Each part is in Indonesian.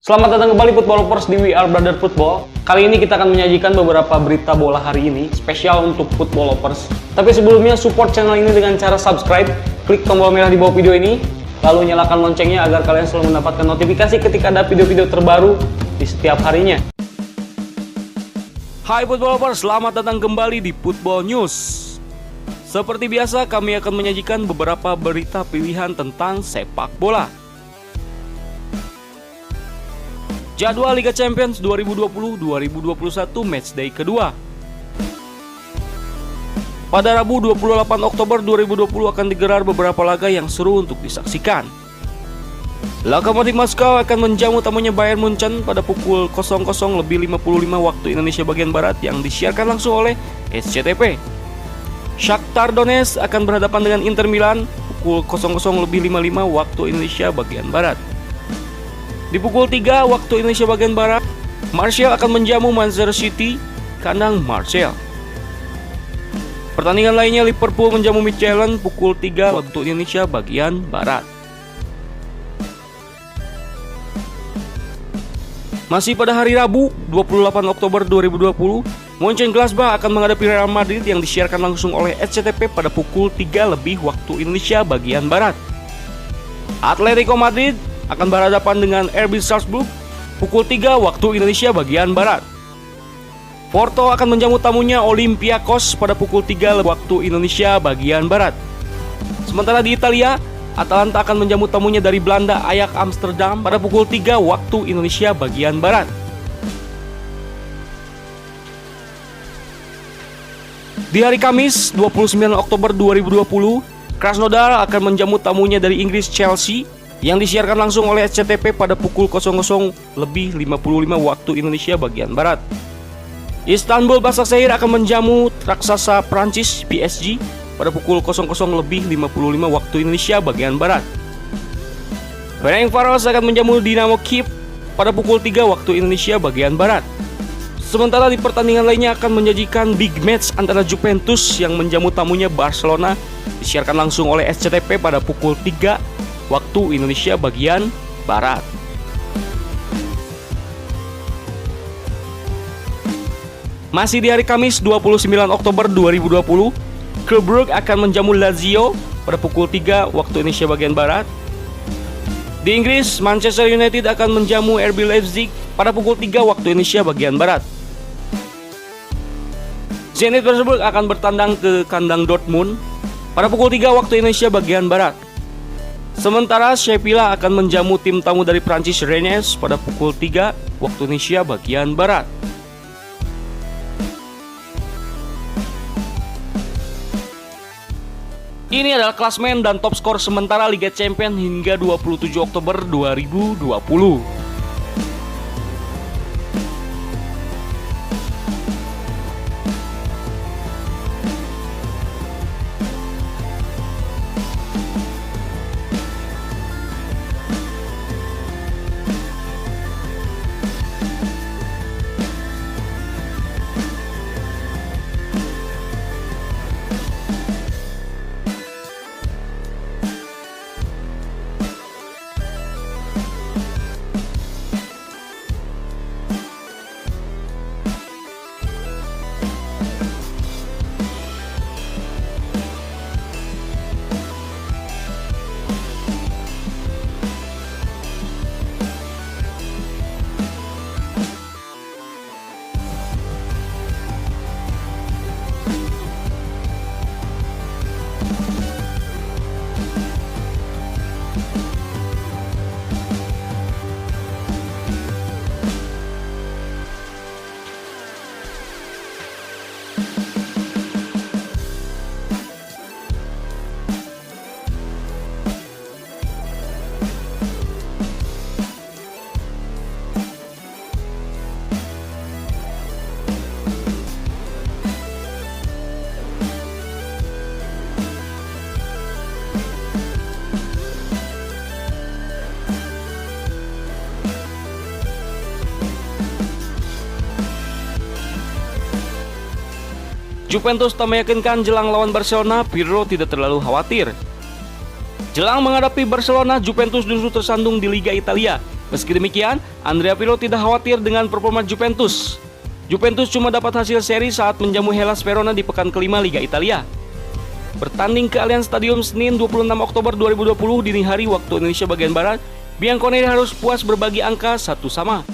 Selamat datang kembali Footballers di We Are Brother Football. Kali ini kita akan menyajikan beberapa berita bola hari ini, spesial untuk Footballers. Tapi sebelumnya support channel ini dengan cara subscribe, klik tombol merah di bawah video ini, lalu nyalakan loncengnya agar kalian selalu mendapatkan notifikasi ketika ada video-video terbaru di setiap harinya. Hai Footballers, selamat datang kembali di Football News. Seperti biasa, kami akan menyajikan beberapa berita pilihan tentang sepak bola. Jadwal Liga Champions 2020-2021 matchday kedua. Pada Rabu 28 Oktober 2020 akan digelar beberapa laga yang seru untuk disaksikan. Lokomotif Moskow akan menjamu tamunya Bayern Munchen pada pukul 00.55 waktu Indonesia bagian Barat yang disiarkan langsung oleh SCTV. Shakhtar Donetsk akan berhadapan dengan Inter Milan pukul 00.55 waktu Indonesia bagian Barat. Di pukul 3 waktu Indonesia bagian Barat, Marseille akan menjamu Manchester City, kandang Marseille. Pertandingan lainnya Liverpool menjamu Midtjylland pukul 3 waktu Indonesia bagian Barat. Masih pada hari Rabu, 28 Oktober 2020, Mönchengladbach akan menghadapi Real Madrid yang disiarkan langsung oleh SCTV pada pukul 3 lebih waktu Indonesia bagian Barat. Atletico Madrid akan berhadapan dengan RB Salzburg pukul 3 waktu Indonesia bagian Barat. Porto akan menjamu tamunya Olympiakos pada pukul 3 waktu Indonesia bagian Barat. Sementara di Italia, Atalanta akan menjamu tamunya dari Belanda Ajax Amsterdam pada pukul 3 waktu Indonesia bagian Barat. Di hari Kamis 29 Oktober 2020, Krasnodar akan menjamu tamunya dari Inggris Chelsea yang disiarkan langsung oleh SCTV pada pukul 00.55 waktu Indonesia bagian Barat. Istanbul Başakşehir akan menjamu raksasa Prancis PSG pada pukul 00.55 waktu Indonesia bagian Barat. Ferencváros akan menjamu Dinamo Kiev pada pukul 3 waktu Indonesia bagian Barat. Sementara di pertandingan lainnya akan menyajikan big match antara Juventus yang menjamu tamunya Barcelona, disiarkan langsung oleh SCTV pada pukul 3 waktu Indonesia bagian Barat. Masih di hari Kamis 29 Oktober 2020, Club Brugge akan menjamu Lazio pada pukul 3 waktu Indonesia bagian Barat. Di Inggris, Manchester United akan menjamu RB Leipzig pada pukul 3 waktu Indonesia bagian Barat. Zenit Petersburg akan bertandang ke kandang Dortmund pada pukul 3 waktu Indonesia bagian Barat. Sementara Sevilla akan menjamu tim tamu dari Prancis Rennes pada pukul 3 waktu Indonesia bagian Barat. Ini adalah klasmen dan top skor sementara Liga Champions hingga 27 Oktober 2020. Juventus tak meyakinkan jelang lawan Barcelona, Pirlo tidak terlalu khawatir. Jelang menghadapi Barcelona, Juventus justru tersandung di Liga Italia Meski demikian, Andrea Pirlo tidak khawatir dengan performa Juventus. Juventus cuma dapat hasil seri saat menjamu Hellas Verona di pekan kelima Liga Italia. Bertanding ke Allianz Stadium Senin 26 Oktober 2020 dini hari waktu Indonesia bagian Barat, Bianconeri harus puas berbagi angka 1-1.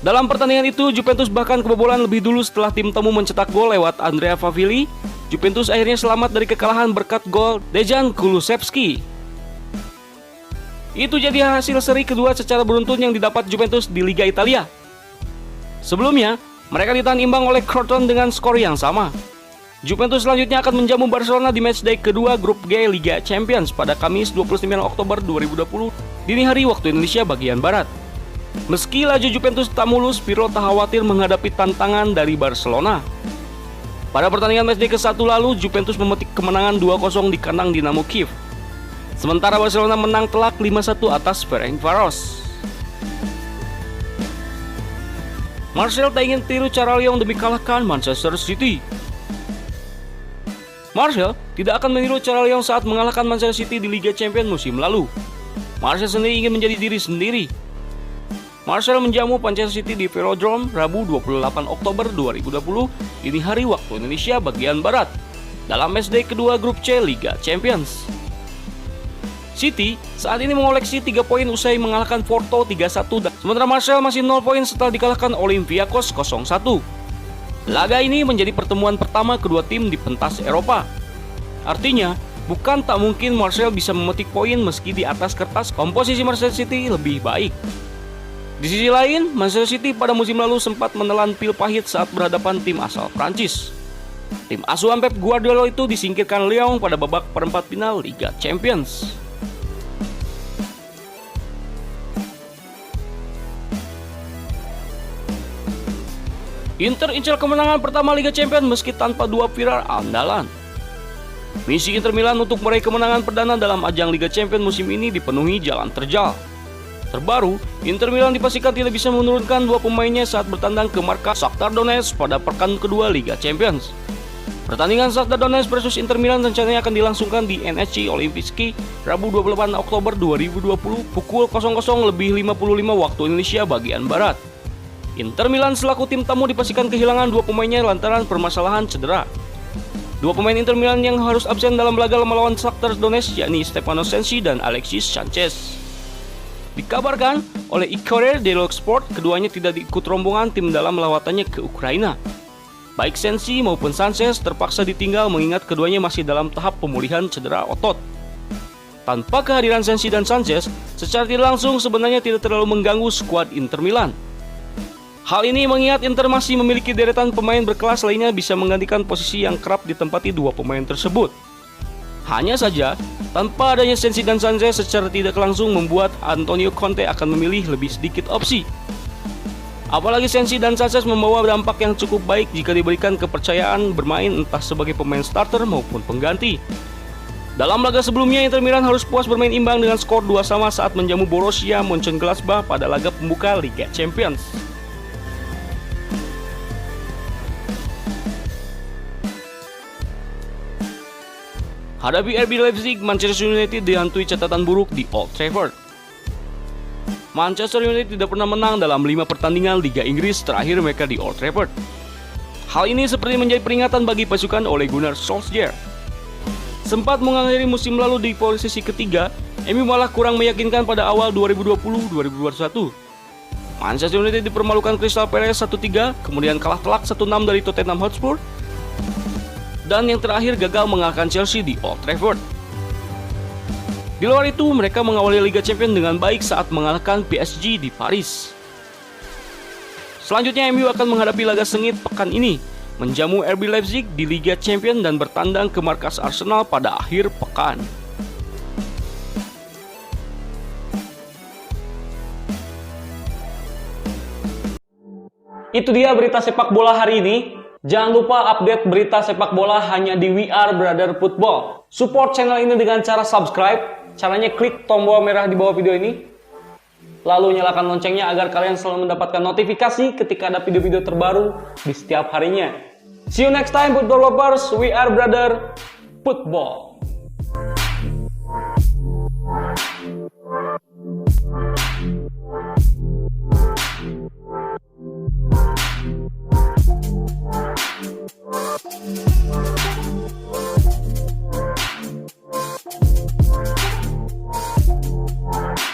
Dalam pertandingan itu, Juventus bahkan kebobolan lebih dulu setelah tim tamu mencetak gol lewat Andrea Favilli. Juventus akhirnya selamat dari kekalahan berkat gol Dejan Kulusevski. Itu jadi hasil seri kedua secara beruntun yang didapat Juventus di Liga Italia. Sebelumnya, mereka ditahan imbang oleh Crotone dengan skor yang sama. Juventus selanjutnya akan menjamu Barcelona di matchday kedua grup G Liga Champions pada Kamis 29 Oktober 2020 dini hari waktu Indonesia bagian Barat. Meski laju Juventus tak mulus, Pirlo tak khawatir menghadapi tantangan dari Barcelona. Pada pertandingan matchday ke-1 lalu, Juventus memetik kemenangan 2-0 di kandang Dinamo Kiev. Sementara Barcelona menang telak 5-1 atas Ferencvaros. Marcel tak ingin tiru cara Lyon demi kalahkan Manchester City. Marcel tidak akan meniru cara Lyon saat mengalahkan Manchester City di Liga Champions musim lalu. Marcel sendiri ingin menjadi diri sendiri. Marcel menjamu Manchester City di Velodrome Rabu 28 Oktober 2020 dini hari waktu Indonesia bagian Barat dalam matchday kedua grup C Liga Champions. City saat ini mengoleksi 3 poin usai mengalahkan Porto 3-1, sementara Marcel masih 0 poin setelah dikalahkan Olympiakos 0-1. Laga ini menjadi pertemuan pertama kedua tim di pentas Eropa. Artinya, bukan tak mungkin Marcel bisa memetik poin meski di atas kertas komposisi Manchester City lebih baik. Di sisi lain, Manchester City pada musim lalu sempat menelan pil pahit saat berhadapan tim asal Prancis. Tim asuhan Pep Guardiola itu disingkirkan Lyon pada babak perempat final Liga Champions. Inter incar kemenangan pertama Liga Champions meski tanpa dua pilar andalan. Misi Inter Milan untuk meraih kemenangan perdana dalam ajang Liga Champions musim ini dipenuhi jalan terjal. Terbaru, Inter Milan dipastikan tidak bisa menurunkan 2 pemainnya saat bertandang ke markas Shakhtar Donetsk pada pekan kedua Liga Champions. Pertandingan Shakhtar Donetsk versus Inter Milan rencananya akan dilangsungkan di NSC Olimpijski Rabu 28 Oktober 2020 pukul 00.55 waktu Indonesia bagian Barat. Inter Milan selaku tim tamu dipastikan kehilangan 2 pemainnya lantaran permasalahan cedera. 2 pemain Inter Milan yang harus absen dalam laga melawan Shakhtar Donetsk yakni Stefano Sensi dan Alexis Sanchez. Dikabarkan oleh Corriere dello Sport, keduanya tidak diikut rombongan tim dalam lawatannya ke Ukraina. Baik Sensi maupun Sanchez terpaksa ditinggal mengingat keduanya masih dalam tahap pemulihan cedera otot. Tanpa kehadiran Sensi dan Sanchez, secara tidak langsung sebenarnya tidak terlalu mengganggu skuad Inter Milan. Hal ini mengingat Inter masih memiliki deretan pemain berkelas lainnya bisa menggantikan posisi yang kerap ditempati 2 pemain tersebut. Hanya saja, tanpa adanya Sensi dan Sanchez secara tidak langsung membuat Antonio Conte akan memilih lebih sedikit opsi. Apalagi Sensi dan Sanchez membawa dampak yang cukup baik jika diberikan kepercayaan bermain entah sebagai pemain starter maupun pengganti. Dalam laga sebelumnya, Inter Milan harus puas bermain imbang dengan skor 2-2 saat menjamu Borussia Mönchengladbach pada laga pembuka Liga Champions. Hadapi RB Leipzig, Manchester United dihantui catatan buruk di Old Trafford. Manchester United tidak pernah menang dalam 5 pertandingan Liga Inggris terakhir mereka di Old Trafford. Hal ini seperti menjadi peringatan bagi pasukan Ole Gunnar Solskjaer. Sempat mengakhiri musim lalu di posisi ketiga, MU malah kurang meyakinkan pada awal 2020-2021. Manchester United dipermalukan Crystal Palace 1-3, kemudian kalah telak 1-6 dari Tottenham Hotspur, dan yang terakhir gagal mengalahkan Chelsea di Old Trafford. Di luar itu, mereka mengawali Liga Champions dengan baik saat mengalahkan PSG di Paris. Selanjutnya, MU akan menghadapi laga sengit pekan ini, menjamu RB Leipzig di Liga Champions dan bertandang ke markas Arsenal pada akhir pekan. Itu dia berita sepak bola hari ini. Jangan lupa update berita sepak bola hanya di We Are Brother Football. Support channel ini dengan cara subscribe. Caranya klik tombol merah di bawah video ini. Lalu nyalakan loncengnya agar kalian selalu mendapatkan notifikasi ketika ada video-video terbaru di setiap harinya. See you next time, football lovers. We Are Brother Football.